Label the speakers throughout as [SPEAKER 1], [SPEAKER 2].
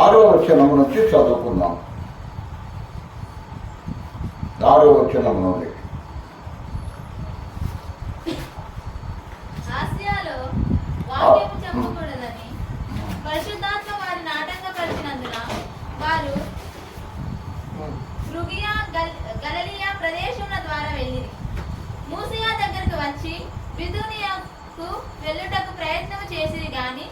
[SPEAKER 1] 6వ వచనం నుంచి చదువుకుందాం. 6వ వచనం నుండి.
[SPEAKER 2] ఆసియాలో వాక్యము చెప్పకూడదని పరిశుద్ధాత్మ వారిని ఆటంకపరిచినందున వారు ఫ్రుగియా గలిలయ ప్రదేశముల ద్వారా వెళ్ళిరి. మూసియా దగ్గరకు వచ్చి బిథూనియకు వెళ్ళుటకు ప్రయత్నం చేసిరి గాని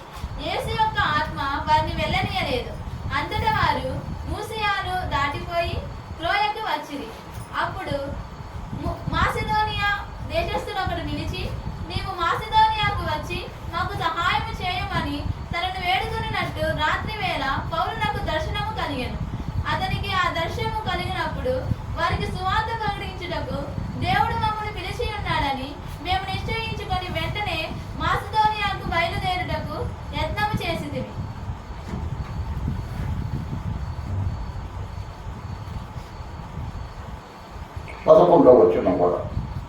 [SPEAKER 2] యేసు యొక్క ఆత్మ వారిని వెళ్ళనీయలేదు. అంతటా వారు మూసియాను దాటిపోయి త్రోయకు వచ్చిరి. అప్పుడు మాసిదోనియా దేశస్థుడొకడు నిలిచి, నీవు మాసిదోనియాకు వచ్చి మాకు సహాయం చేయమని తనను వేడుకొనినట్టు రాత్రి వేళ పౌలునకు దర్శనము కలిగెను. అతనికి ఆ దర్శనము కలిగినప్పుడు వారికి సువార్త ప్రకటించుటకు దేవుడు మమ్మల్ని పిలిచి ఉన్నాడని మేము నిశ్చయించుకొని వెంటనే మాసిదోనియాకు బయలుదేరుటకు యత్నము చేసితిమి.
[SPEAKER 1] పదకొండవ వచనం కూడా,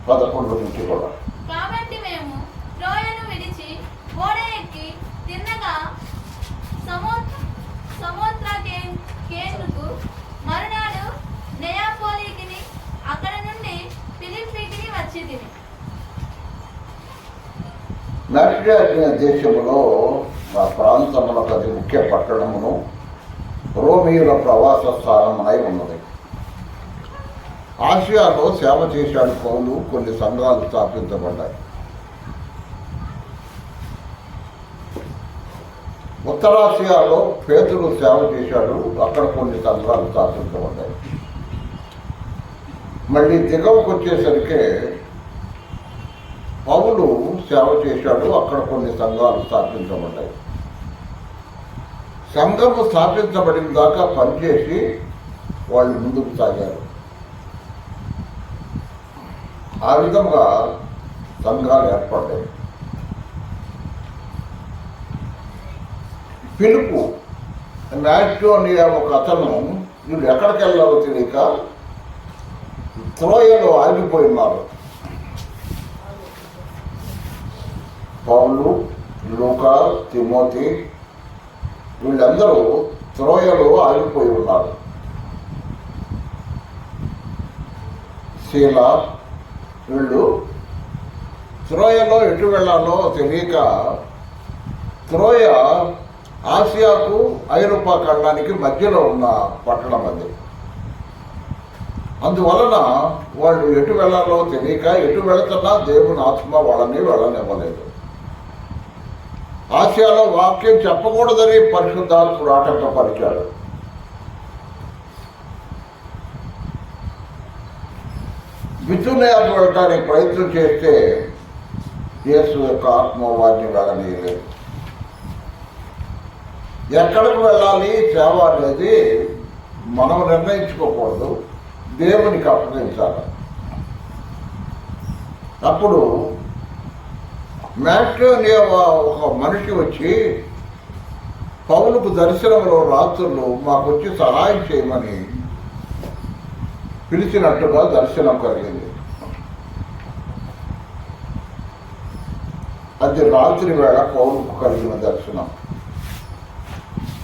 [SPEAKER 1] 11 నుంచి కూడా.
[SPEAKER 2] కాబట్టి మేము త్రోయను విడిచి ఓడ ఎక్కి తిన్నగా సమోత్రకేనుకు మరునాడు నెయాపోలికిని అక్కడ నుండి ఫిలిప్పీకి వచ్చితిమి.
[SPEAKER 1] మాసిడోనియా దేశంలో ఆ ప్రాంతములకు అది ముఖ్య పట్టణమును రోమియుల ప్రవాస స్థానమునై ఉన్నది. ఆసియాలో సేవ చేశాడు పౌలు. కొన్ని సంఘాలు స్థాపించబడ్డాయి. ఉత్తరాసియాలో పేతురు సేవ చేశాడు. అక్కడ కొన్ని సంఘాలు స్థాపించబడ్డాయి. మళ్ళీ దిగువకు వచ్చేసరికి పౌలు సేవ చేశాడు. అక్కడ కొన్ని సంఘాలు స్థాపించబడ్డాయి. సంఘము స్థాపించబడిన దాకా పనిచేసి వాళ్ళు ముందుకు సాగారు. ఆ విధంగా సంఘాలు ఏర్పడ్డాయి. పిలుపు మాసిడోనియా ఒక అతను వీళ్ళు ఎక్కడికి వెళ్ళాలో తెలియక త్రోయలో ఆగిపోయినారు. పౌలు, లూకా, తిమోతి వీళ్ళందరూ త్రోయలో ఆగిపోయి ఉన్నారు. శీల వీళ్ళు త్రోయలో ఎటు వెళ్ళాలో తెలియక, త్రోయ ఆసియాకు ఐరోపా ఖండానికి మధ్యలో ఉన్న పట్టణం అది. అందువలన వాళ్ళు ఎటు వెళ్ళాలో తెలియక ఎటు వెళుతున్నా దేవుని ఆత్మ వాళ్ళని వెళ్ళనివ్వలేదు. ఆసియాలో వాక్యం చెప్పకూడదని పరిశుద్ధాత్ముడు ఆటంకపరిచాడు. బిథూనియాకు వెళ్ళడానికి ప్రయత్నం చేస్తే యేసు యొక్క ఆత్మ వారిని వెళ్ళనీయలేదు. ఎక్కడికి వెళ్ళాలి సేవ అనేది మనం నిర్ణయించుకోకూడదు, దేవునికి అప్పగించాలి. అప్పుడు మాసిడోనియా ఒక మనిషి వచ్చి పౌలుకు దర్శనంలో రాత్రులు మాకు వచ్చి సహాయం చేయమని పిలిచినట్టుగా దర్శనం కలిగింది. అది రాత్రి వేళ పౌలుకు కలిగిన దర్శనం.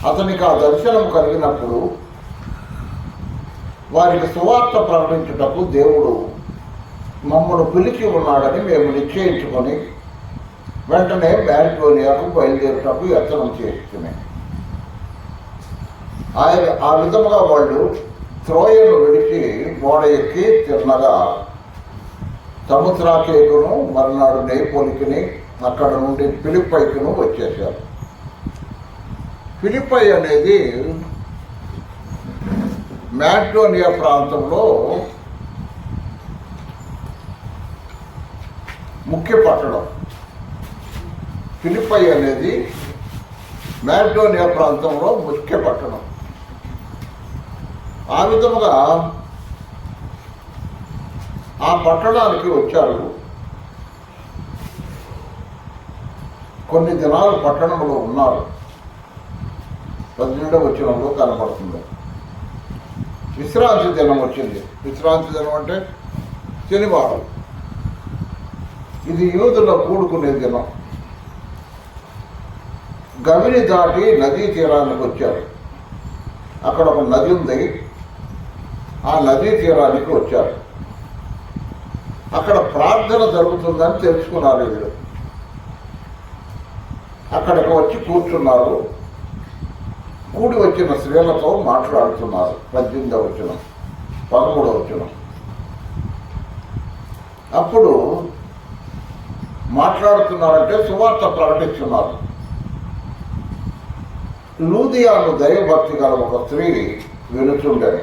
[SPEAKER 1] అతనికి ఆ దర్శనం కలిగినప్పుడు వారికి సువార్త ప్రకటించుటకు దేవుడు మమ్మల్ని పిలిచి ఉన్నాడని మేము నిశ్చయించుకొని వెంటనే మాసిడోనియాకు బయలుదేరుటకు యత్నం చేస్తున్నాయి. ఆ విధముగా వాళ్ళు త్రోయను విడిచి ఓడ ఎక్కి తిన్నగా సముద్రాకేకును మరునాడు నెయాపోలికిని అక్కడ నుండి ఫిలిప్పైకును వచ్చేసారు. ఫిలిప్పై అనేది మాసిడోనియా ప్రాంతంలో ముఖ్య పట్టణం. ఫిలిప్పై అనేది మాసిడోనియా ప్రాంతంలో ముఖ్య పట్టణం. ఆ విధముగా ఆ పట్టణానికి వచ్చారు. కొన్ని దినాలు పట్టణంలో ఉన్నారు. 18వ వచనంలో కనపడుతుంది. విశ్రాంతి దినం వచ్చింది. విశ్రాంతి దినం అంటే శనివారం. ఇది యూదుల కూడుకునే దినం. గవిని దాటి నదీ తీరానికి వచ్చారు. అక్కడ ఒక నది ఉంది. ఆ నదీ తీరానికి వచ్చారు. అక్కడ ప్రార్థన జరుగుతుందని తెలుసుకున్నారు వీళ్ళు. అక్కడికి వచ్చి కూర్చున్నారు. కూడి వచ్చిన స్త్రీలతో మాట్లాడుతున్నారు. 18వ వచనం, 13వ వచనం. అప్పుడు మాట్లాడుతున్నారంటే సువార్త ప్రకటిస్తున్నారు. లూదియాను దైవభక్తి గల ఒక స్త్రీ వినుచుండేది.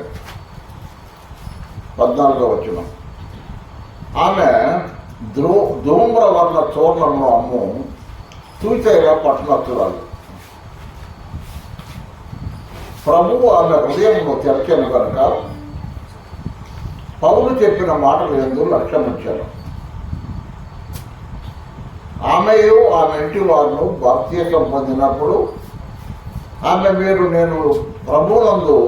[SPEAKER 1] 14వ వచనం. ఆమె ధూమ్రవర్ణ చూర్ణమును అమ్ము తూచైన పట్టణస్తురాలు. ప్రభువు ఆమె హృదయంలో తెరచను కనుక పౌలు చెప్పిన మాటలు ఎందు లక్ష్యం ఉంచారు. ఆమెయు ఆమె ఇంటి వారు బాప్తిసం పొందినప్పుడు ఆమె నేను ప్రభువునందు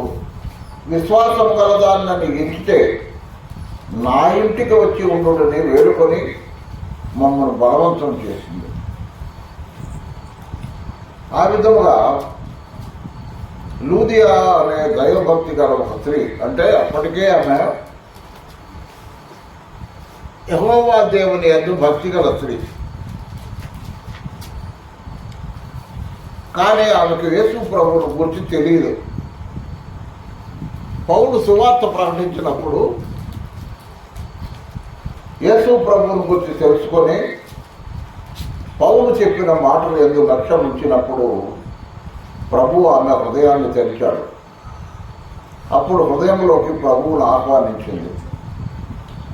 [SPEAKER 1] విశ్వాసం గలదాన్ని ఎంచితే నా ఇంటికి వచ్చి ఉండుని వేడుకొని మమ్మల్ని బలవంతం చేసింది. ఆ విధముగా లూదియా అనే దైవభక్తి గల ఒక స్త్రీ, అంటే అప్పటికే ఆమె యెహోవా దేవుని యందు భక్తి గల స్త్రీ, కానీ ఆమెకు యేసు ప్రభువును గురించి తెలియదు. పౌలు సువార్త ప్రకటించినప్పుడు యేసు ప్రభువును గురించి తెలుసుకొని పౌలు చెప్పిన మాటలు ఎందుకు లక్ష్యం ఉంచినప్పుడు ప్రభువు ఆమె హృదయాన్ని తెరిచాడు. అప్పుడు హృదయంలోకి ప్రభువును ఆహ్వానించింది,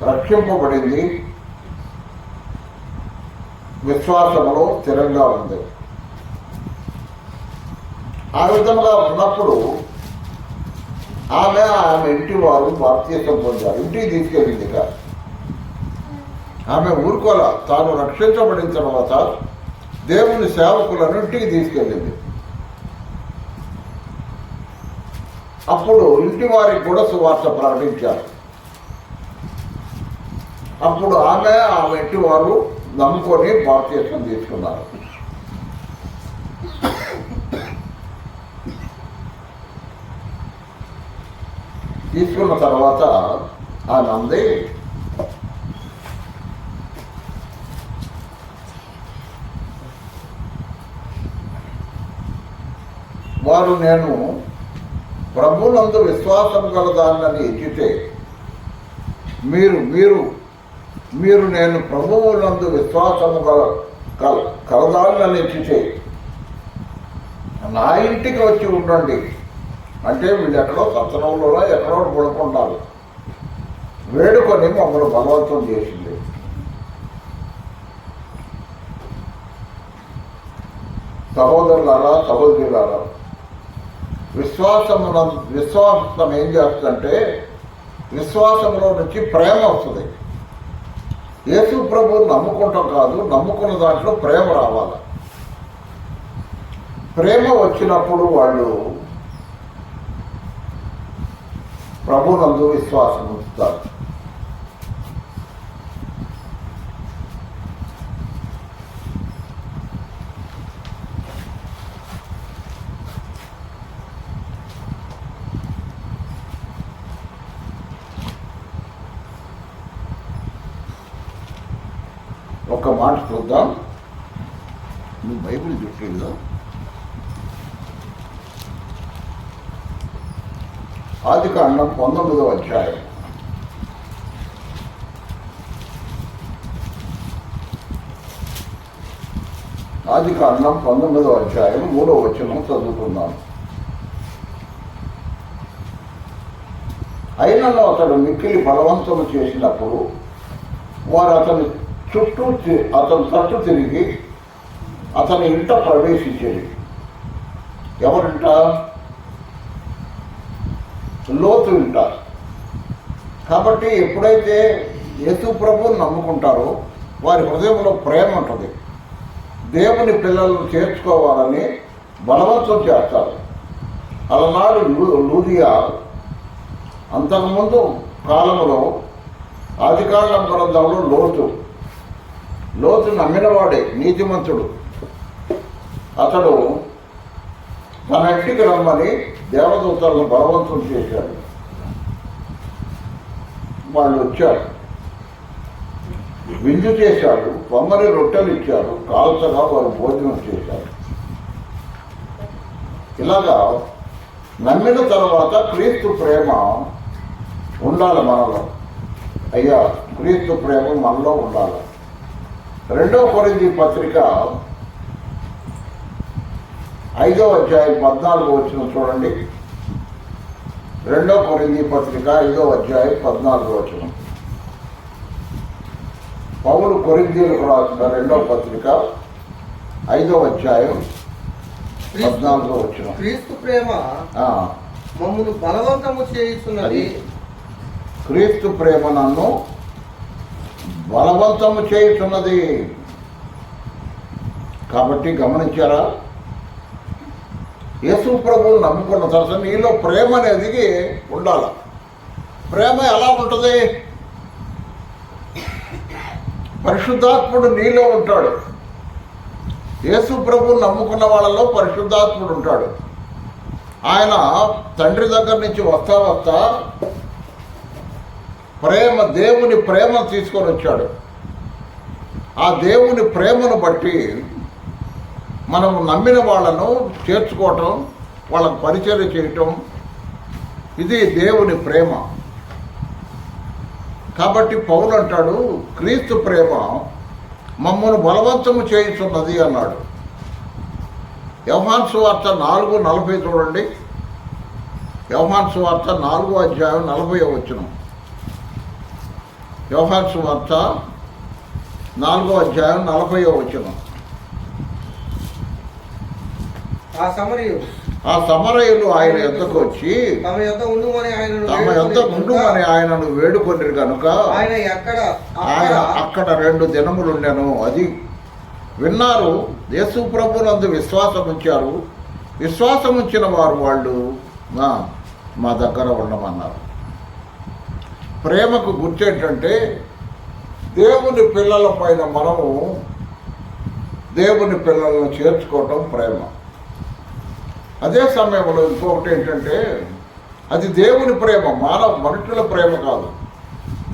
[SPEAKER 1] రక్షింపబడింది, విశ్వాసంలో స్థిరంగా ఉంది. ఆ విధంగా ఉన్నప్పుడు ఆమె ఇంటి వారు బాప్తిసం పొందారు. ఇంటికి తీసుకెళ్ళింది. ఆమె ఊరుకోలా. తాను రక్షించబడిన తర్వాత దేవుని సేవకులను ఇంటికి తీసుకెళ్ళింది. అప్పుడు ఇంటి వారికి కూడా సువార్త ప్రకటించారు. అప్పుడు ఆమె ఇంటి వారు నమ్ముకొని బాప్తిసం తీసుకున్నారు. తీసుకున్న తర్వాత ఆమె అంది, వారు నేను ప్రభువునందు విశ్వాసం గలదాన్ని ఎంచితే మీరు నేను ప్రభువునందు విశ్వాసము కలదాన్ని ఎంచితే నా ఇంటికి వచ్చి ఉండండి. అంటే వీళ్ళు ఎక్కడో సత్సనంలో ఎక్కడో పడుకుంటారు. వేడుకొని మమ్మల్ని బలవంతం చేసింది. సహోదరులారా, సహోదరులారా, విశ్వాసం ఏం చేస్తుందంటే విశ్వాసంలో నుంచి ప్రేమ వస్తుంది. యేసు ప్రభువుని నమ్ముకుంటాం కాదు, నమ్ముకున్న దాంట్లో ప్రేమ రావాలి. ప్రేమ వచ్చినప్పుడు వాళ్ళు ప్రభువునందు విశ్వాసం ఉంచుతారు. ఒక మాట చూద్దాం. నువ్వు బైబిల్ చూసిందా? ఆదికాండం 19వ అధ్యాయం. ఆదికాండం 19వ అధ్యాయం 3వ వచనం చదువుతున్నాం. అయినను అతడు మిక్కిలి బలవంతము చేసినప్పుడు వారు అతని తట్టు తిరిగి అతని ఇంట ప్రవేశించేది. ఎవరింట? లోతు ఇంట. కాబట్టి ఎప్పుడైతే యేసు ప్రభువుని నమ్ముకుంటారో వారి హృదయంలో ప్రేమ ఉంటుంది. దేవుని పిల్లలను చేర్చుకోవాలని బలవంతం చేస్తారు. అలనాడు లూదియా అంతకుముందు కాలంలో ఆదికాండం గ్రంథంలో లోతు నమ్మినవాడే, నీతిమంతుడు. అతడు తన ఇంటికి రమ్మని దేవదూతలను బలవంతం చేశాడు. వాళ్ళు వచ్చారు, విందు చేశాడు, పొంగని రొట్టెలు ఇచ్చారు, కాల్చగా వారు భోజనం చేశారు. ఇలాగా నమ్మిన తర్వాత క్రీస్తు ప్రేమ ఉండాలి మనలో. అయ్యా, క్రీస్తు ప్రేమ మనలో ఉండాలి. 2 కొరింథీ పత్రిక 5వ అధ్యాయం 14వ వచనం చూడండి. 2 కొరింథీ పత్రిక 5వ అధ్యాయం 14వ వచనం. పౌలు కొరింథీయులకు రాసిన 2వ పత్రిక 5వ అధ్యాయం 14వ వచనం.
[SPEAKER 3] క్రీస్తు ప్రేమ మమ్మల్ని బలవంతము చేయుచున్నది.
[SPEAKER 1] క్రీస్తు ప్రేమ నన్ను బలవంతము చేయుచున్నది. కాబట్టి గమనించారా, యేసు ప్రభువుని నమ్ముకున్న తర్వాత నీలో ప్రేమ అనేది ఉండాలి. ప్రేమ ఎలా ఉంటుంది? పరిశుద్ధాత్ముడు నీలో ఉంటాడు. యేసు ప్రభువుని నమ్ముకున్న వాళ్ళలో పరిశుద్ధాత్ముడు ఉంటాడు. ఆయన తండ్రి దగ్గర నుంచి వస్తా వస్తా ప్రేమ, దేవుని ప్రేమను తీసుకొని వచ్చాడు. ఆ దేవుని ప్రేమను బట్టి మనం నమ్మిన వాళ్ళను చేర్చుకోవటం, వాళ్ళకు పరిచర్య చేయటం, ఇది దేవుని ప్రేమ. కాబట్టి పౌలు అంటాడు, క్రీస్తు ప్రేమ మమ్మల్ని బలవంతము చేయుచున్నది అన్నాడు. యోహాను సువార్త 4:40 చూడండి. యోహాను సువార్త 4వ అధ్యాయం 40వ వచనం. యోహాను సువార్త 4వ అధ్యాయం 40వ వచనం. ఆ సమరయులు ఆయన యొద్దకు వచ్చి
[SPEAKER 3] తమ యొద్ద
[SPEAKER 1] ఉండుమని ఆయనను వేడుకొనిరు కనుక ఆయన అక్కడ 2 దినములు ఉండెను. అది విన్నారు. యేసు ప్రభువునందు విశ్వాసం ఉంచారు. విశ్వాసం ఉంచిన వాళ్ళు మా దగ్గర ఉండమన్నారు. ప్రేమకు గుర్తేంటంటే, దేవుని పిల్లల పైన మనము దేవుని పిల్లలను చేర్చుకోవటం ప్రేమ. అదే సమయంలో ఇంకొకటి ఏంటంటే, అది దేవుని ప్రేమ, మనుషుల ప్రేమ కాదు,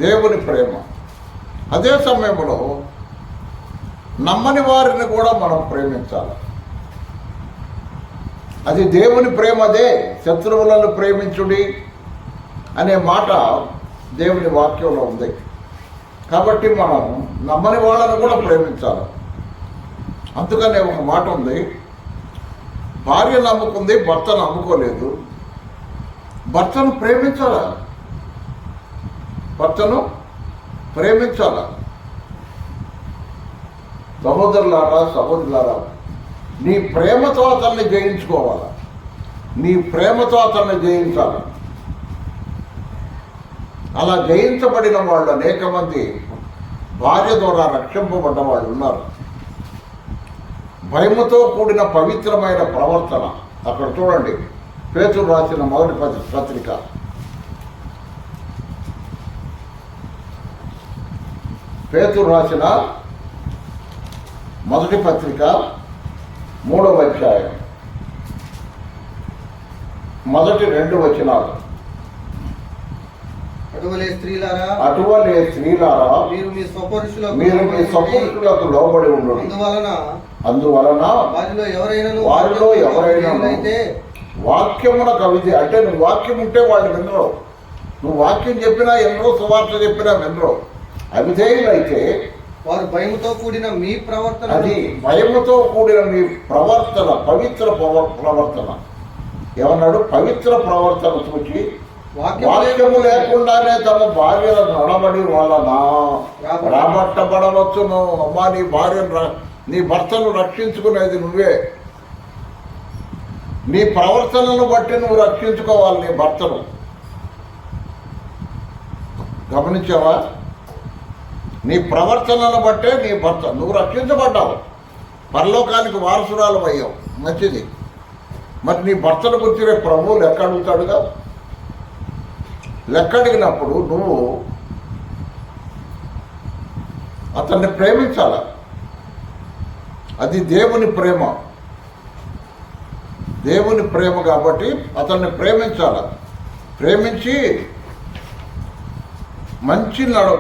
[SPEAKER 1] దేవుని ప్రేమ. అదే సమయంలో నమ్మని వారిని కూడా మనం ప్రేమించాలి. అది దేవుని ప్రేమ. అదే శత్రువులను ప్రేమించుడి అనే మాట దేవుని వాక్యంలో ఉంది. కాబట్టి మనం నమ్మని వాళ్ళను కూడా ప్రేమించాలి. అందుకనే ఒక మాట ఉంది, భార్య నమ్ముకుంది, భర్త నమ్ముకోలేదు. భర్తను ప్రేమించాలా, భర్తను ప్రేమించాలా. సహోదరులారా, నీ ప్రేమతో అతన్ని జయించుకోవాలా, నీ ప్రేమతో అతన్ని జయించాలి. అలా జయించబడిన వాళ్ళు అనేక మంది భార్య ద్వారా రక్షింపబడ్డ వాళ్ళు ఉన్నారు. భయముతో కూడిన పవిత్రమైన ప్రవర్తన. అక్కడ చూడండి, పేతురు రాసిన మొదటి పత్రిక మొదటి పత్రిక 3వ అధ్యాయం మొదటి 2 వచనాలు.
[SPEAKER 3] అటువలే స్త్రీలారా
[SPEAKER 1] మీరు మీ స్వపురుషులకు లోబడి ఉండు. అందువలన వారిలో ఎవరైనా వాక్యమునకు అవిధి, అంటే నువ్వు వాక్యం ఉంటే వాళ్ళు వినరు. నువ్వు వాక్యం చెప్పినా వినరు, సువార్త చెప్పినా వినరు. అవిధేయులైతే
[SPEAKER 3] వారు భయముతో కూడిన మీ ప్రవర్తన,
[SPEAKER 1] అది భయముతో కూడిన మీ ప్రవర్తన, పవిత్ర ప్రవర్తన. ఏమన్నాడు? పవిత్ర ప్రవర్తన చూచి వాక్యము లేకుండానే తమ భార్యలను నడబడి వలన రాబట్టబడవచ్చును. అమ్మా, నీ భర్తను రక్షించుకునేది నువ్వే. నీ ప్రవర్తనను బట్టి నువ్వు రక్షించుకోవాలి నీ భర్తను. గమనించావా? నీ ప్రవర్తనను బట్టే నీ భర్త, నువ్వు రక్షించబడ్డావు, పరలోకానికి వారసురాలు అయ్యావు, మంచిది. మరి నీ భర్తను గురించి రేపు ప్రభువు లెక్క అడుగుతాడుగా. లెక్క అడిగినప్పుడు నువ్వు అతన్ని ప్రేమించాల. అది దేవుని ప్రేమ. దేవుని ప్రేమ కాబట్టి అతన్ని ప్రేమించాలి. ప్రేమించి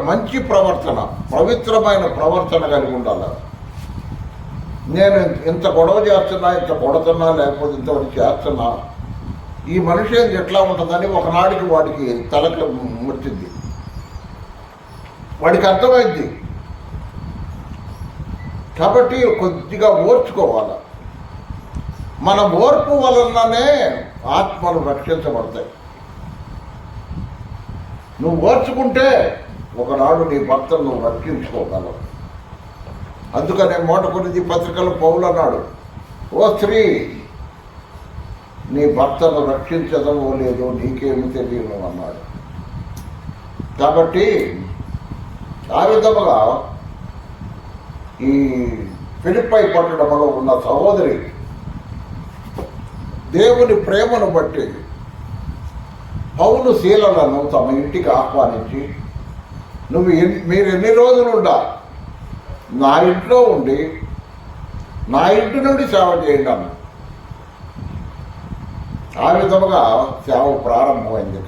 [SPEAKER 1] మంచి ప్రవర్తన, పవిత్రమైన ప్రవర్తన కలిగి ఉండాలి. నేను ఇంత గొడవ చేస్తున్నా, ఇంత కొడుతున్నా, లేకపోతే ఇంతవరకు చేస్తున్నా, ఈ మనిషి ఎట్లా ఉంటుందని ఒకనాడికి వాడికి తలకు ముట్టింది, వాడికి అర్థమైంది. కాబట్టి కొద్దిగా ఓర్చుకోవాలి. మన ఓర్పు వలననే ఆత్మలు రక్షించబడతాయి. నువ్వు ఓర్చుకుంటే ఒకనాడు నీ భర్తను నువ్వు రక్షించుకోగలవు. అందుకనే మోట కొద్ది పత్రికలు పౌలు అన్నాడు, ఓ స్త్రీ, నీ భర్తను రక్షించదమో లేదో నీకేమి తెలియను అన్నాడు. కాబట్టి ఆ విధముగా ఈ ఫిలిప్పై పట్టణంలో ఉన్న సహోదరి దేవుని ప్రేమను బట్టి పౌలు శీలలను తమ ఇంటికి ఆహ్వానించి, మీరు ఎన్ని రోజులుండా నా ఇంట్లో ఉండి నా ఇంటి నుండి సేవ చేయండి అన్న. ఆ విధముగా సేవ ప్రారంభమైంది.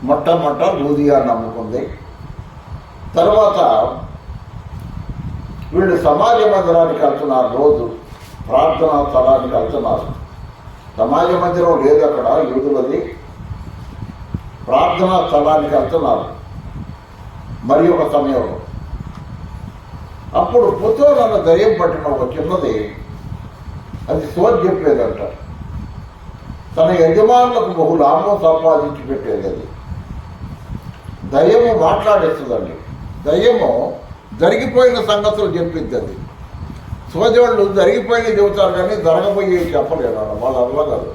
[SPEAKER 1] మొట్టమొదట లూదియా నమ్ముకుంది. తర్వాత వీళ్ళు సమాజ మందిరానికి వెళ్తున్నారు, రోజు ప్రార్థనా స్థలానికి వెళ్తున్నారు. సమాజ మందిరం లేదు అక్కడ, యూదులది. ప్రార్థనా స్థలానికి వెళ్తున్నారు. మరి ఒక సమయంలో అప్పుడు పుత్తూరు అన్న దయ్యం పట్టిన ఒక చిన్నది, అది సోది చెప్పేదంట. తన యజమానులకు బహు లాభం సంపాదించి పెట్టేది. అది దయ్యము మాట్లాడేస్తుందండి. దయ్యము జరిగిపోయిన సంగతులు చెప్పిద్ది. అది సోదరులు జరిగిపోయినవి చెబుతారు కానీ జరగబోయేవి చెప్పలేరు. వాళ్ళ వల్ల కాదు.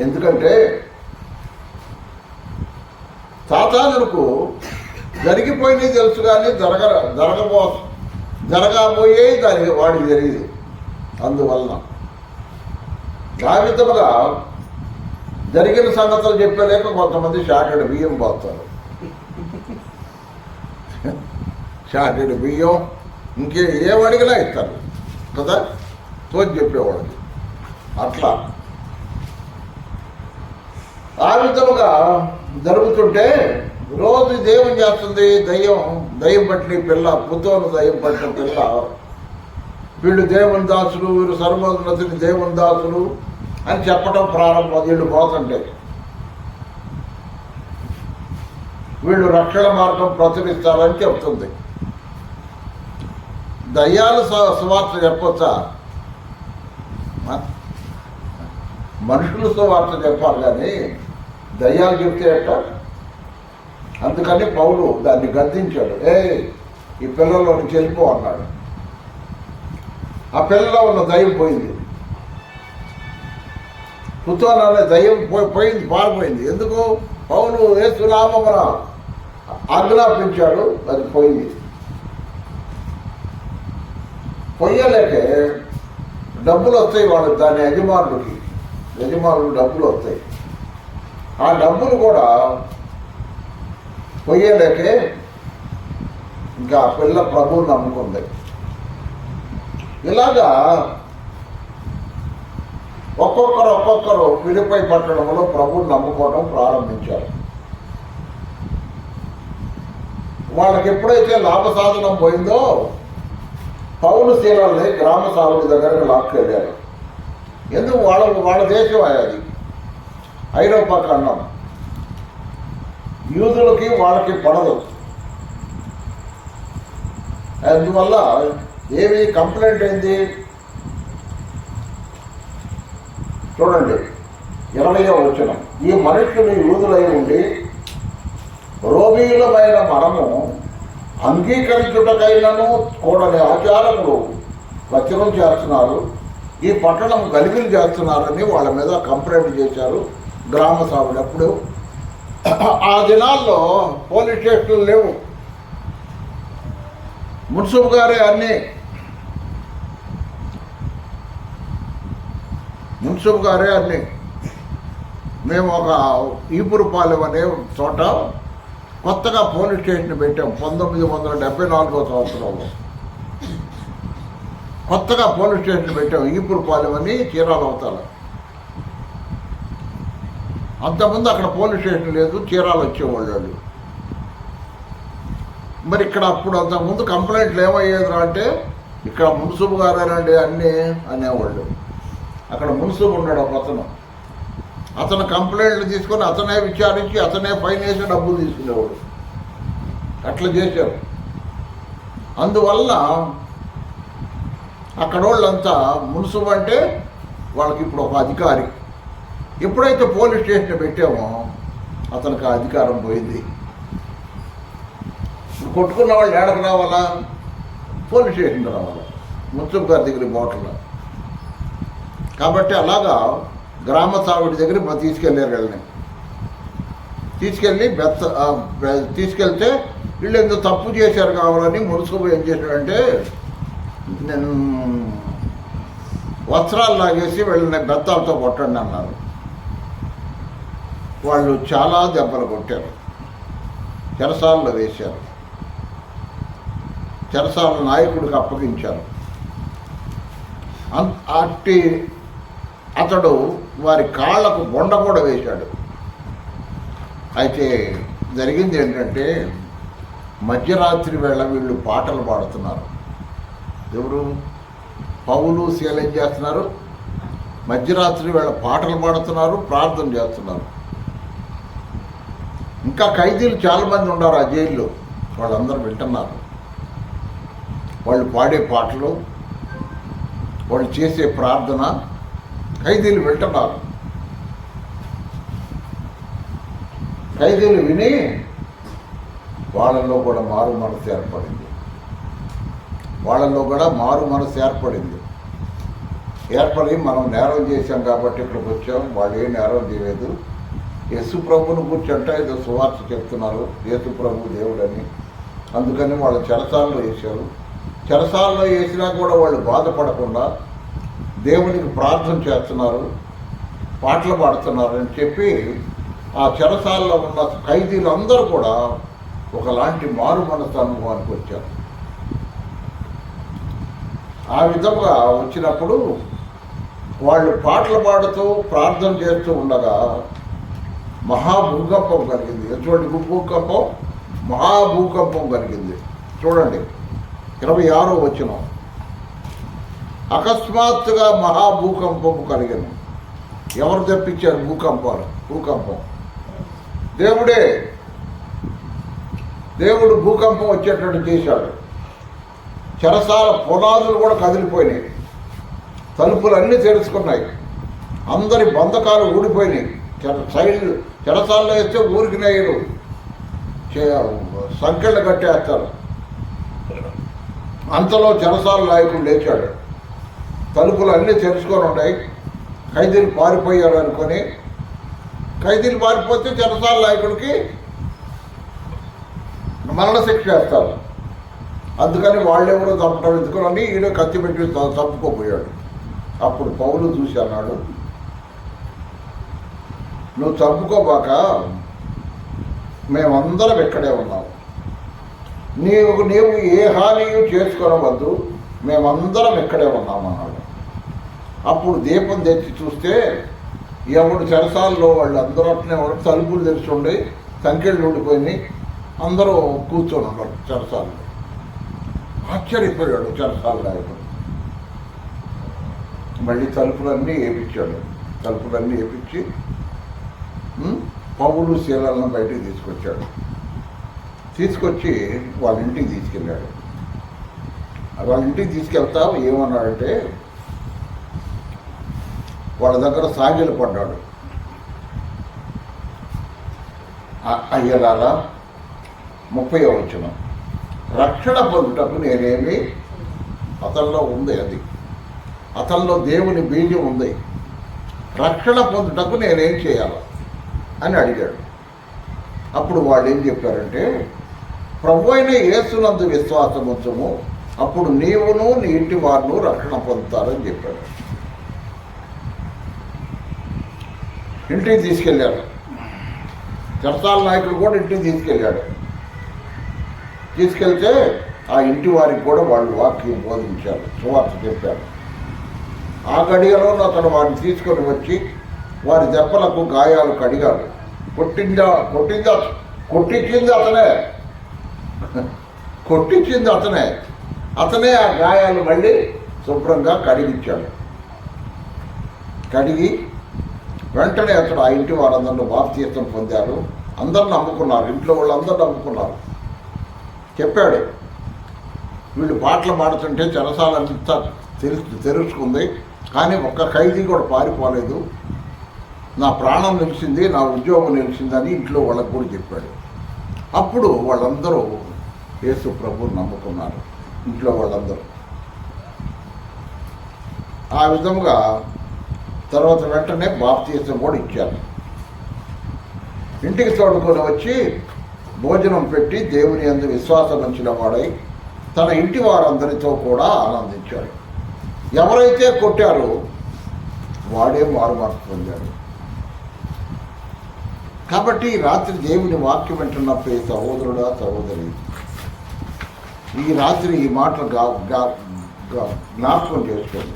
[SPEAKER 1] ఎందుకంటే సాతానులకు జరిగిపోయినవి తెలుసు కానీ జరగబోయే దానికి వాడికి తెలియదు. అందువలన విధముగా జరిగిన సంగతులు చెప్పలేక కొంతమంది షార్టెడ్ బియ్యం పోస్తారు. షార్టెడ్ బియ్యం ఏమడిగినా ఇస్తారు కదా, తోచి చెప్పేవాడికి. అట్లా ఆ విధముగా జరుగుతుంటే రోజు దేవుని చేస్తుంది. దయ్యం పట్టిన పిల్ల, పుత్తోను దయ్యం పట్టిన పిల్ల, వీళ్ళు దేవుని దాసులు, వీళ్ళు సర్వోన్నతిని దేవుని దాసులు అని చెప్పడం ప్రారంభం. వీళ్ళు పోతుంటే వీళ్ళు రక్షణ మార్గం ప్రచురిస్తారని చెప్తుంది. దయ్యాలు సువార్త చెప్పొచ్చా? మనుషులు సువార్త చెప్పాలి కానీ దయ్యాలు చెప్తే ఎట్ట? అందుకని పౌలు దాన్ని గద్దించాడు. ఈ పిల్లలో నుంచి వెళ్ళిపో అన్నాడు. ఆ పిల్లలో ఉన్న దయ్యం పోయింది. పుత్తూరు దయ్యం పోయింది, పారిపోయింది. ఎందుకు? పౌలు యేసునామమున ఆజ్ఞాపించాడు, అది పోయింది. పొయ్యలేకే డబ్బులు వస్తాయి వాళ్ళు, దాని యజమానులు డబ్బులు వస్తాయి. ఆ డబ్బులు కూడా పొయ్యలేకే ఇంకా ఆ పిల్ల ప్రభువుని నమ్ముకుంది. ఇలాగా ఒక్కొక్కరు ఫిలిప్పై పట్టణంలో ప్రభువుని నమ్ముకోవడం ప్రారంభించారు. వాళ్ళకి ఎప్పుడైతే లాభసాధనం పోయిందో పౌలు శీలల్ని గ్రామ సావుడి దగ్గరకు లాక్కెళ్ళారు. ఎందుకు? వాళ్ళ దేశం అది ఐరోపా ఖండం. యూదులకి వాళ్ళకి పడదు. అందువల్ల ఏమి కంప్లైంట్ అయింది చూడండి, 20వ వచనం. ఈ మనుషులు యూదులై ఉండి రోమీయులమైన మనము అంగీకరించుటకైనను కూడని ఆచారములు ప్రచురం చేస్తున్నారు, ఈ పట్టణం గలిబిలి చేస్తున్నారని వాళ్ళ మీద కంప్లైంట్ చేశారు గ్రామ సభలు. అప్పుడు ఆ దినాల్లో పోలీస్ స్టేషన్లు లేవు. మున్సిపల్ గారే అన్నీ, మేము ఒక ఈపురపాలెం అనే చోట కొత్తగా పోలీస్ స్టేషన్ పెట్టాం 1974వ సంవత్సరంలో. కొత్తగా పోలీస్ స్టేషన్ పెట్టాం ఈపురపాలెం అని చీరాల అవతల. అంతకుముందు అక్కడ పోలీస్ స్టేషన్ లేదు, చీరాలు వచ్చేవాళ్ళు వాళ్ళు. మరి ఇక్కడ అప్పుడు అంతకుముందు కంప్లైంట్లు ఏమయ్యేదిరా అంటే ఇక్కడ మున్సిపు గారేనండి అన్నీ అనేవాళ్ళు. అక్కడ మున్సిపు ఉన్నాడు ఒక అతను కంప్లైంట్లు తీసుకొని అతనే విచారించి అతనే ఫైన్ వేసి డబ్బులు తీసుకునేవాడు. అట్లా చేశారు. అందువల్ల అక్కడ వాళ్ళంతా మున్సిపు అంటే వాళ్ళకి ఇప్పుడు ఒక అధికారి. ఎప్పుడైతే పోలీస్ స్టేషన్ పెట్టామో అతనికి ఆ అధికారం పోయింది. కొట్టుకున్న వాళ్ళు ఏడకు రావాలా? పోలీస్ స్టేషన్కి రావాలా, మున్సిపు గారి దగ్గర బాటలో. కాబట్టి అలాగా గ్రామ సావిడి దగ్గర తీసుకెళ్ళారు వీళ్ళని. తీసుకెళ్ళి తీసుకెళ్తే వీళ్ళు ఎందుకు తప్పు చేశారు కావాలని మున్సిపు ఏం చేశాడంటే నేను వస్త్రాలు లాగేసి వీళ్ళని బెత్తాలతో కొట్టండి అన్నారు. వాళ్ళు చాలా దెబ్బలు కొట్టారు, చెరసాలలో వేశారు, చెరసాల నాయకుడికి అప్పగించారు. అతడు వారి కాళ్ళకు బొండ కూడా వేశాడు. అయితే జరిగింది ఏంటంటే మధ్యరాత్రి వేళ వీళ్ళు పాటలు పాడుతున్నారు. ఎవరు? పౌలు శీల ఏం చేస్తున్నారు? మధ్యరాత్రి వేళ పాటలు పాడుతున్నారు, ప్రార్థన చేస్తున్నారు. ఇంకా ఖైదీలు చాలామంది ఉన్నారు ఆ జైల్లో, వాళ్ళందరూ వింటున్నారు. వాళ్ళు పాడే పాటలు, వాళ్ళు చేసే ప్రార్థన ఖైదీలు వింటున్నారు. ఖైదీలు విని వాళ్ళల్లో కూడా మారు మనసు ఏర్పడింది. ఏర్పడి మనం నేరం చేశాం కాబట్టి ఇక్కడికి వచ్చాం. వాళ్ళు ఏ నేరం చేయలేదు. యేసు ప్రభుని కూర్చుంటే ఏదో సువార్త చెప్తున్నారు, యేసు ప్రభు దేవుడని. అందుకని వాళ్ళు చెరసాలలో వేశారు. చెరసాలలో వేసినా కూడా వాళ్ళు బాధపడకుండా దేవునికి ప్రార్థన చేస్తున్నారు, పాటలు పాడుతున్నారు అని చెప్పి ఆ చెరసాలలో ఉన్న ఖైదీలందరూ కూడా ఒకలాంటి మారు మనసు అనుభవానికి వచ్చారు. ఆ విధంగా వచ్చినప్పుడు వాళ్ళు పాటలు పాడుతూ ప్రార్థన చేస్తూ ఉండగా మహాభూకంపం కలిగింది. ఎటువంటి భూకంపం? మహాభూకంపం కలిగింది. చూడండి 26వ వచనం. అకస్మాత్తుగా మహాభూకంపం కలిగింది. ఎవరు తెప్పించారు భూకంపం? దేవుడే. దేవుడు భూకంపం వచ్చేటట్టు చేశాడు. చెరసాల పునాదులు కూడా కదిలిపోయినాయి, తలుపులన్నీ తెరుచుకున్నాయి, అందరి బంధకాలు ఊడిపోయినాయి. చెరసాలలో వేస్తే ఊరికి నేయరు, సంఖ్యలు కట్టేస్తారు. అంతలో చెరసాల నాయకుడు లేచాడు. తలుపులు అన్నీ తెరుచుకొని ఉన్నాయి. ఖైదీలు పారిపోయారు అనుకొని, ఖైదీలు పారిపోతే చెరసాల నాయకుడికి మరణశిక్ష వేస్తారు. అందుకని వాళ్ళెవరో చంపటం ఎందుకుని ఈయన కత్తి పెట్టి చంపుకోపోయాడు. అప్పుడు పౌలు చూసి అన్నాడు, నువ్వు చంపుకోబాక, మేమందరం ఇక్కడే ఉన్నాం, నీవు ఏ హానియు చేసుకోవద్దు, మేమందరం ఇక్కడే ఉన్నామన్నాడు. అప్పుడు దీపం తెచ్చి చూస్తే ఎవడు చెరసాల్లో వాళ్ళు అందరూ అట్నే తలుపులు తెరిచుండి సంఖ్యలు ఉండిపోయినాయి, అందరూ కూర్చొని ఉన్నారు చెరసాల్లో. ఆశ్చర్యపోయాడు చెరసాల నాయకుడు. మళ్ళీ తలుపులన్నీ వేపించాడు. తలుపులన్నీ వేపించి పౌలు శీలను బయటికి తీసుకొచ్చి వాళ్ళ ఇంటికి తీసుకెళ్ళాడు. వాళ్ళ ఇంటికి తీసుకెళ్తా ఏమన్నాడంటే వాళ్ళ దగ్గర సాగిలు పడ్డాడు. అయ్యలారా 30వ వచనం. రక్షణ పొందుటకు నేనేమి, అతనిలో ఉంది, అది అతనిలో దేవుని బీజం ఉంది, రక్షణ పొందుటకు నేనేం చేయాలి అని అడిగాడు. అప్పుడు వాళ్ళు ఏం చెప్పారంటే, ప్రభు అయిన యేసునందు విశ్వాసం ఉంచము, అప్పుడు నీవును నీ ఇంటి వారును రక్షణ పొందుతారని చెప్పాడు. ఇంటికి తీసుకెళ్ళాడు. చెరసాల నాయకుడు కూడా ఇంటికి తీసుకెళ్ళాడు. తీసుకెళ్తే ఆ ఇంటి వారికి కూడా వాళ్ళు వాక్యం బోధించారు, సువార్త చెప్పారు. ఆ గడియలో అతను వారిని తీసుకొని వచ్చి వారి దెబ్బలకు గాయాలు కడిగాడు. కొట్టించింది అతనే ఆ గాయాలు మళ్ళీ శుభ్రంగా కడిగించాడు. కడిగి వెంటనే అతడు ఆ ఇంటి వారందరూ బాప్తీసం పొందారు. అందరు నమ్ముకున్నారు, ఇంట్లో వాళ్ళందరూ నమ్ముకున్నారు. చెప్పాడు, వీళ్ళు పాటలు పాడుతుంటే చెరసాలంతా తెరుచుకుంది, కానీ ఒక్క ఖైదీ కూడా పారిపోలేదు. నా ప్రాణం నిలిచింది, నా ఉద్యోగం నిలిచిందని ఇంట్లో వాళ్ళకు కూడా చెప్పాడు. అప్పుడు వాళ్ళందరూ యేసు ప్రభువుని నమ్ముకున్నారు, ఇంట్లో వాళ్ళందరూ. ఆ విధంగా తర్వాత వెంటనే బాప్తీసం కూడా ఇచ్చారు. ఇంటికి తోడుకొని వచ్చి భోజనం పెట్టి దేవుని యందు విశ్వాసం ఉంచిన వాడై తన ఇంటి వారందరితో కూడా ఆనందించాడు. ఎవరైతే కొట్టారో వాడే మారుమార్పు పొందాడు. కాబట్టి ఈ రాత్రి దేవుని వాక్యం వింటున్నప్పుడు సహోదరుడా సహోదరి, ఈ రాత్రి ఈ మాటలు జ్ఞాపకం చేసుకోండి.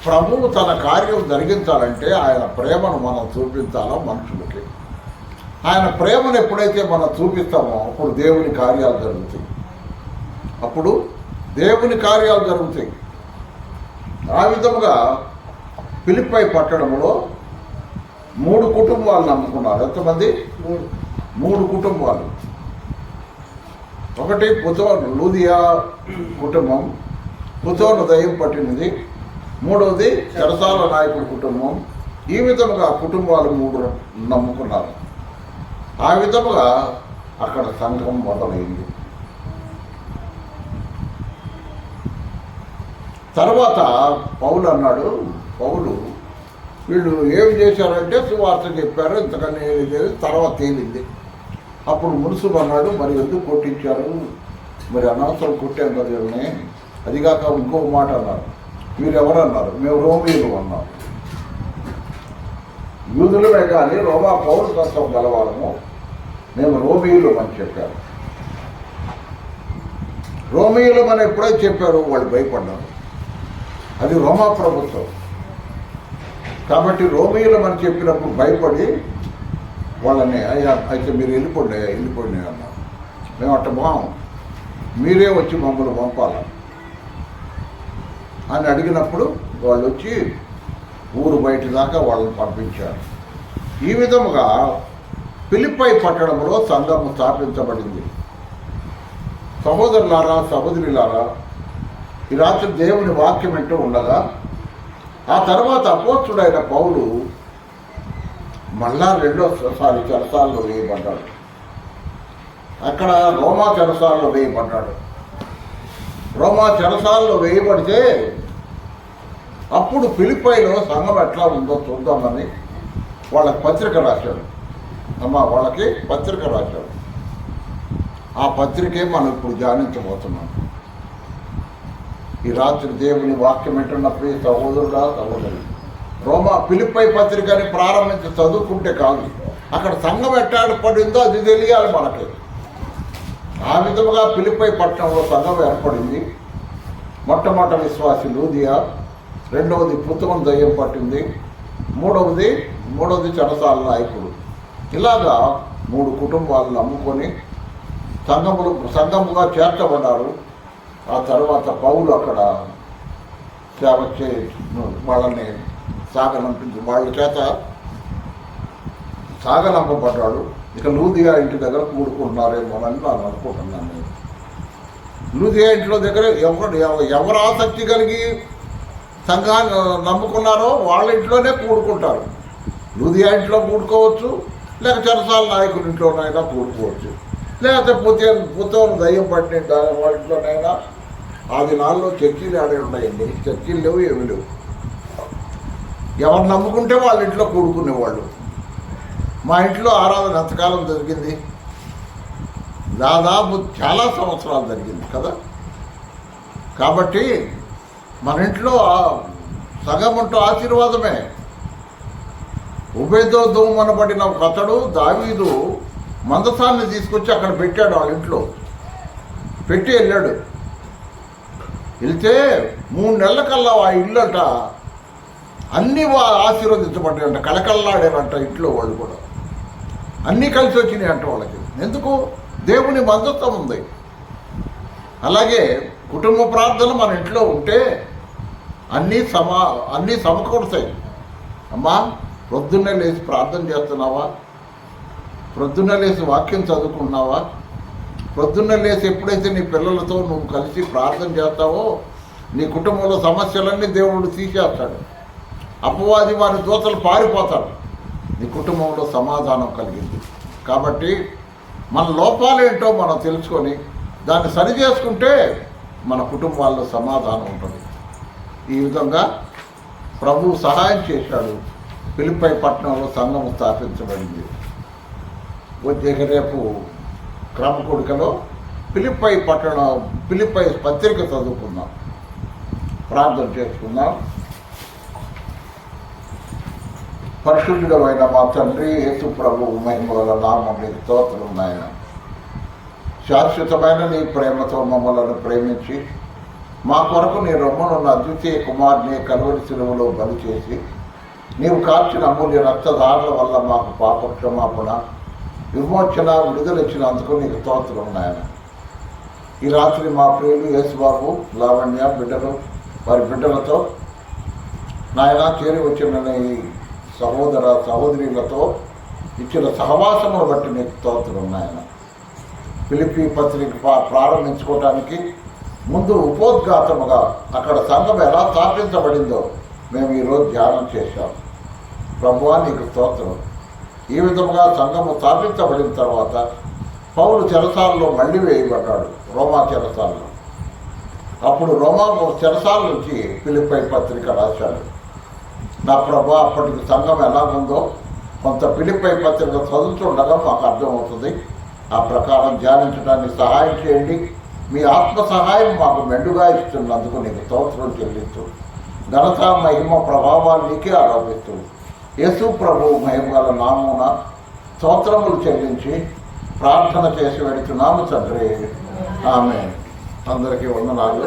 [SPEAKER 1] ప్రభువు తన కార్యం జరిగించాలంటే ఆయన ప్రేమను మనం చూపించాలా మనుషులకి. ఆయన ప్రేమను ఎప్పుడైతే మనం చూపిస్తామో అప్పుడు దేవుని కార్యాలు జరుగుతాయి. ఆ విధముగా ఫిలిప్పై పట్టణంలో 3 కుటుంబాలు నమ్ముకున్నారు. ఎంతమంది? 3 కుటుంబాలు. ఒకటి పుతోను లూదియా కుటుంబం, పుతోను దయ్యం పట్టినది. మూడవది చెరసాల నాయకుడి కుటుంబం. ఈ విధముగా కుటుంబాలు 3 నమ్ముకున్నారు. ఆ విధముగా అక్కడ సంఘం మొదలైంది. తర్వాత పౌలు అన్నాడు, వీళ్ళు ఏం చేశారంటే సువార్త చెప్పారు, ఇంతకన్నా ఏది తర్వాత తేలింది. అప్పుడు మున్సిపల్ అన్నాడు, మరి ఎందుకు కొట్టించారు, మరి అనవసరం కొట్టాం కదా వీళ్ళని. అదిగాక ఇంకొక మాట అన్నారు, మీరు ఎవరన్నారు, మేము రోమియోలు అన్నారు. యూదులమే కానీ రోమా పౌరసత్వం గలవాళ్ళము, మేము రోమియోలు అని చెప్పారు. రోమియోలు అని ఎప్పుడైతే చెప్పారు వాళ్ళు భయపడ్డారు. అది రోమా ప్రభుత్వం కాబట్టి రోమియోలు అని చెప్పినప్పుడు భయపడి వాళ్ళని అయితే మీరు వెళ్ళిపోండి అన్నారు. మేము అట్ట బాం, మీరే వచ్చి మమ్మల్ని పంపాలి అని అడిగినప్పుడు వాళ్ళు వచ్చి ఊరు బయట దాకా వాళ్ళని పంపించారు. ఈ విధముగా ఫిలిప్పై పట్టణంలో సంఘము స్థాపించబడింది. సహోదరులారా సహోదరులారా, ఈ రాత్రి దేవుని వాక్యం వింటూ ఉండగా ఆ తర్వాత అపోస్తుడైన పౌలు మళ్ళా రెండోసారి చెరసాలలో వేయబడ్డాడు. అక్కడ రోమా చెరసాలలో వేయబడ్డాడు. రోమా చెరసాలలో వేయబడితే అప్పుడు ఫిలిప్పైలో సంఘం ఎట్లా ఉందో చూద్దామని వాళ్ళకి పత్రిక రాశాడు. వాళ్ళకి పత్రిక రాశాడు. ఆ పత్రికే మనం ఇప్పుడు ధ్యానించబోతున్నాం. ఈ రాత్రి దేవుని వాక్యం వింటున్న ప్రియ సహోదరుడా సహోదరి, ఫిలిప్పై పత్రికని ప్రారంభించి చదువుకుంటే కాదు, అక్కడ సంఘం ఎట్టాడు పడిందో అది తెలియాలి మనకి. ఆ విధముగా ఫిలిప్పై పట్టణంలో సంఘం ఏర్పడింది. మొట్టమొదటి విశ్వాసి లూదియా, రెండవది పుతోను దయ్యం పట్టింది, మూడవది చెరసాల నాయకుడు. ఇలాగా 3 కుటుంబాలు నమ్ముకొని సంఘముగా చేర్చబడ్డారు. ఆ తర్వాత పౌలు అక్కడ సేవ వాళ్ళని వాళ్ళ చేత సాగనంపబడ్డాడు. ఇక లూదియా ఇంటి దగ్గర కూడుకుంటున్నారేమోనని నేను అనుకుంటున్నాను. నేను లూదియా ఇంట్లో దగ్గర ఎవరు ఆసక్తి కలిగి సంఘాన్ని నమ్ముకున్నారో వాళ్ళ ఇంట్లోనే కూడుకుంటారు. లూదియా ఇంట్లో కూడుకోవచ్చు, లేక చెరసాల నాయకుడి ఇంట్లోనైనా కూడుకోవచ్చు, లేకపోతే పుతోను దయ్యం పట్టిన వాళ్ళ ఇంట్లోనైనా. ఆ దినాల్లో చర్చీలు ఆడే ఉన్నాయండి, చర్చీలు లేవు, ఏమి లేవు. ఎవరు నమ్ముకుంటే వాళ్ళ ఇంట్లో కూడుకునేవాళ్ళు. మా ఇంట్లో ఆరాధన ఎంతకాలం జరిగింది? దాదాపు చాలా సంవత్సరాలు జరిగింది కదా. కాబట్టి మన ఇంట్లో సగమంటూ ఆశీర్వాదమే. ఉభయదోధం అనబడిన అతడు దావీదు మందసాన్ని తీసుకొచ్చి అక్కడ పెట్టాడు వాళ్ళ ఇంట్లో. పెట్టి వెళ్ళాడు. వెళ్తే 3 నెలల కల్లా ఆ ఇల్లంట అన్నీ ఆశీర్వదించబడ్డాయంట, కళకళలాడారంట ఇంట్లో వాళ్ళు కూడా. అన్నీ కలిసి వచ్చినాయి అంట వాళ్ళకి. ఎందుకు? దేవుని మద్దతు ఉంది. అలాగే కుటుంబ ప్రార్థన మన ఇంట్లో ఉంటే అన్నీ సమకూడతాయి. అమ్మా, ప్రొద్దున్నే లేచి ప్రార్థన చేస్తున్నావా? ప్రొద్దున్నే లేచి వాక్యం చదువుకుంటున్నావా? ప్రొద్దున్నే లేచి ఎప్పుడైతే నీ పిల్లలతో నువ్వు కలిసి ప్రార్థన చేస్తావో నీ కుటుంబంలో సమస్యలన్నీ దేవుడు తీసేస్తాడు. అపవాది వారి దూతలు పారిపోతాడు. నీ కుటుంబంలో సమాధానం కలిగింది. కాబట్టి మన లోపాలేంటో మనం తెలుసుకొని దాన్ని సరి చేసుకుంటే మన కుటుంబాల్లో సమాధానం ఉంటుంది. ఈ విధంగా ప్రభువు సహాయం చేశాడు. ఫిలిప్పై పట్టణంలో సంఘము స్థాపించబడింది. వచ్చే రేపు క్రమకూడికలో ఫిలిప్పై పత్రిక చదువుకుందాం, ప్రార్థన చేసుకుందాం. పరిశుద్ధుడమైన మా తండ్రి యేసు ప్రభువు మహిమల నామం నీకు స్తోత్రం నాయన. శాశ్వతమైన నీ ప్రేమతో మమ్మలను ప్రేమించి మా కొరకు నీ రొమ్మనున్న అద్వితీయ కుమారుని కలువరి శిలువలో బలి చేసి నీవు కార్చిన అమూల్య రక్తధారల వల్ల మాకు పాప క్షమాపణ, విమోచన, విడుదలిచ్చినందుకు నీకు స్తోత్రం నాయన. ఈ రాత్రి మా ప్రియులు యేసుబాబు, లావణ్య బిడ్డలు వారి బిడ్డలతో నాయన చేరి వచ్చిన నీ సహోదర సహోదరులతో ఇచ్చిన సహవాసమును బట్టి నీకు స్తోత్రం నాయన. ఫిలిప్పీ పత్రిక ప్రారంభించుకోవటానికి ముందు ఉపోద్ఘాతముగా అక్కడ సంఘం ఎలా స్థాపించబడిందో మేము ఈరోజు ధ్యానం చేశాం. ప్రభువా నీకు స్తోత్రం. ఈ విధముగా సంఘము స్థాపించబడిన తర్వాత పౌలు చెరసాలలో మళ్ళీ వేయబడ్డాడు, రోమా చెరసాలలో. అప్పుడు రోమా చెరసాల నుంచి ఫిలిప్పై పత్రిక రాశాడు. నా ప్రభా, అప్పటికి సంఘం ఎలాగుందో కొంత ఫిలిప్పై పత్రిక చదువుతుండగా మాకు అర్థమవుతుంది. ఆ ప్రకారం ధ్యానించడానికి సహాయం చేయండి. మీ ఆత్మ సహాయం మాకు మెండుగా ఇస్తున్నందుకు నీకు స్తోత్రం చెల్లిస్తూ ఘనత, మహిమ, ప్రభావాలు నీకే ఆరోపిస్తూ యేసు ప్రభు మహిమగల నామమున స్తోత్రములు చెల్లించి ప్రార్థన చేసి వెళుతున్నాము తండ్రి. ఆమేన్. అందరికీ వందనాలు.